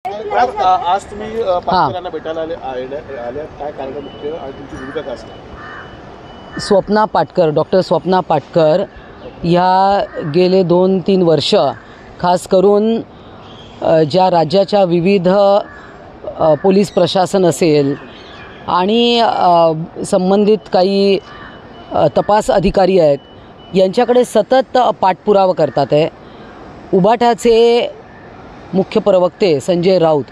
आज तुम्ही पाटकरांना भेटायला आल्या काय कारण मुख्य आणि तुमची भूमिका काय असणार? स्वप्ना पाटकर, डॉक्टर स्वप्ना पाटकर ह्या गेले 2-3 वर्ष खास करून ज्या राज्याच्या विविध पोलीस प्रशासन असेल आणि संबंधित काही तपास अधिकारी आहेत यांच्याकडे सतत पाठपुरावा करतात आहे। उबाठाचे मुख्य प्रवक्ते संजय राऊत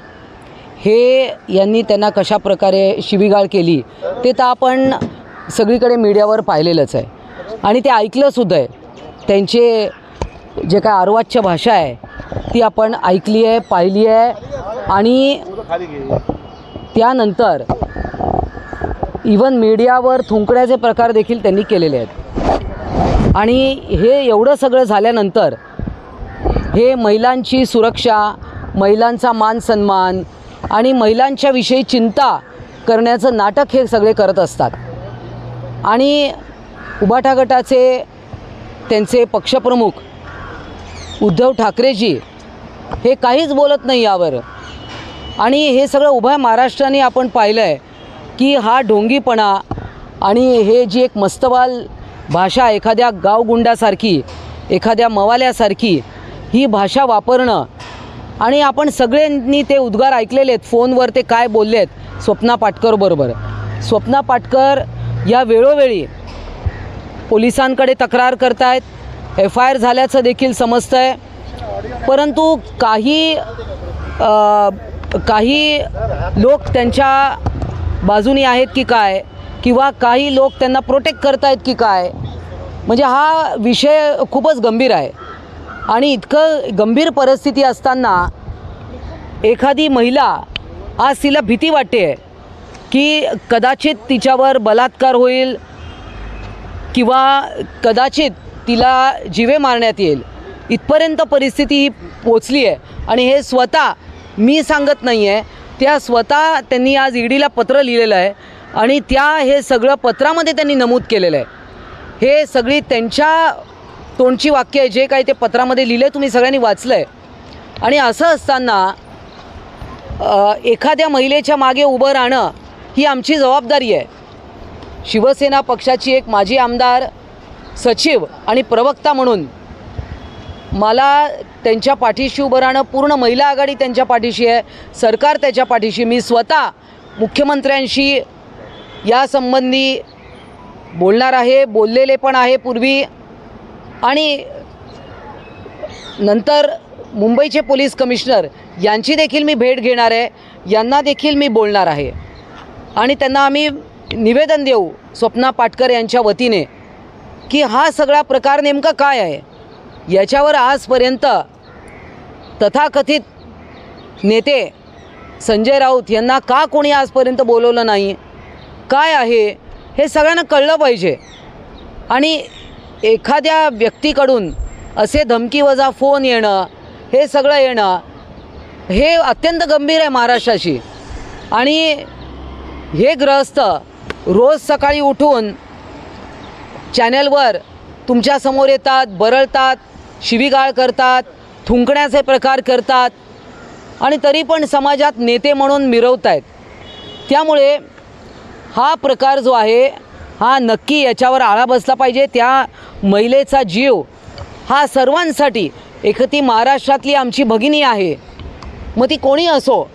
हे यांनी त्यांना कशा प्रकारे शिवीगाळ केली ते तर आपण सगळीकडे मीडियावर पाहिलेलंच आहे आणि ते ऐकलंसुद्धा आहे। त्यांचे जे काय अर्वाच्य भाषा आहे ती आपण ऐकली आहे, पाहिली आहे आणि त्यानंतर इवन मीडियावर थुंकण्याचे प्रकार देखील त्यांनी केलेले आहेत। आणि हे एवढं सगळं झाल्यानंतर हे महिलांची सुरक्षा, महिलांचा मान सन्मान आणि महिलांच्या विषयी चिंता करण्याचं नाटक हे सगळे करत असतात। आणि उबाठा गटाचे त्यांचे पक्षप्रमुख उद्धव ठाकरेजी हे काहीच बोलत नाही यावर। आणि हे सगळं उभ्या महाराष्ट्राने आपण पाहिलं आहे की हा ढोंगीपणा आणि हे जी एक मस्तवाल भाषा एखाद्या गावगुंडासारखी, एखाद्या मवाल्यासारखी ही भाषा वापरणं आणि आपण सगळ्यांनी ते उद्गार ऐकलेले आहेत। फोनवर ते काय बोलले आहेत स्वप्ना पाटकरबरोबर। स्वप्ना पाटकर या वेळोवेळी पोलिसांकडे तक्रार करतायत, FIR झाल्याचं देखील समजतं आहे, परंतु काही लोक त्यांच्या बाजूनी आहेत की काय किंवा काही लोक त्यांना प्रोटेक्ट करतायत की काय, म्हणजे हा विषय खूपच गंभीर आहे। आणि इतकं गंभीर परिस्थिती असताना एखादी महिला आज तिला भीती वाटते की कदाचित तिच्यावर बलात्कार होईल किंवा कदाचित तिला जीवे मारण्यात येईल, इथपर्यंत परिस्थिती ही पोचली आहे। आणि हे स्वतः मी सांगत नाही आहे, त्या स्वतः त्यांनी आज EDला पत्र लिहिलेलं आहे आणि हे सगळं पत्रामध्ये त्यांनी नमूद केलेलं आहे। हे सगळी त्यांच्या तोंडची वाक्य आहे, जे काही ते पत्रामध्ये लिहिले तुम्ही सगळ्यांनी वाचलं आहे। आणि असं असताना एखाद्या महिलेच्या मागे उभं राहणं ही आमची जबाबदारी आहे। शिवसेना पक्षाची एक माजी आमदार, सचिव आणि प्रवक्ता म्हणून मला त्यांच्या पाठीशी उभं राहणं, पूर्ण महिला आघाडी त्यांच्या पाठीशी आहे, सरकार त्याच्या पाठीशी। मी स्वतः मुख्यमंत्र्यांशी यासंबंधी बोलणार आहे, बोललेले पण आहे पूर्वी, आणि नंतर मुंबईचे पोलीस कमिशनर यांची देखील मी भेट घेणार आहे, यांना देखील मी बोलणार आहे आणि त्यांना आम्ही निवेदन देऊ स्वप्ना पाटकर यांच्या वतीने की हा सगळा प्रकार नेमका काय आहे। याच्यावर आजपर्यंत तथाकथित नेते संजय राऊत यांना का कोणी आजपर्यंत बोलवलं नाही, काय आहे हे सगळ्यांना कळलं पाहिजे। आणि एखाद्या व्यक्तीकडून असे धमकीवजा फोन येणं, हे सगळं येणं हे अत्यंत गंभीर आहे महाराष्ट्राशी। आणि हे ग्रहस्थ रोज सकाळी उठून चॅनलवर तुमच्यासमोर येतात, बरळतात, शिवीगाळ करतात, थुंकण्याचे प्रकार करतात आणि तरी पण समाजात नेते म्हणून मिरवत आहेत। त्यामुळे हा प्रकार जो आहे हा नक्की याच्यावर आळा बसला पाहिजे। त्या महिलेचा जीव हा सर्वांसाठी, एक ती महाराष्ट्रातली आमची भगिनी आहे, मग ती कोणी असो,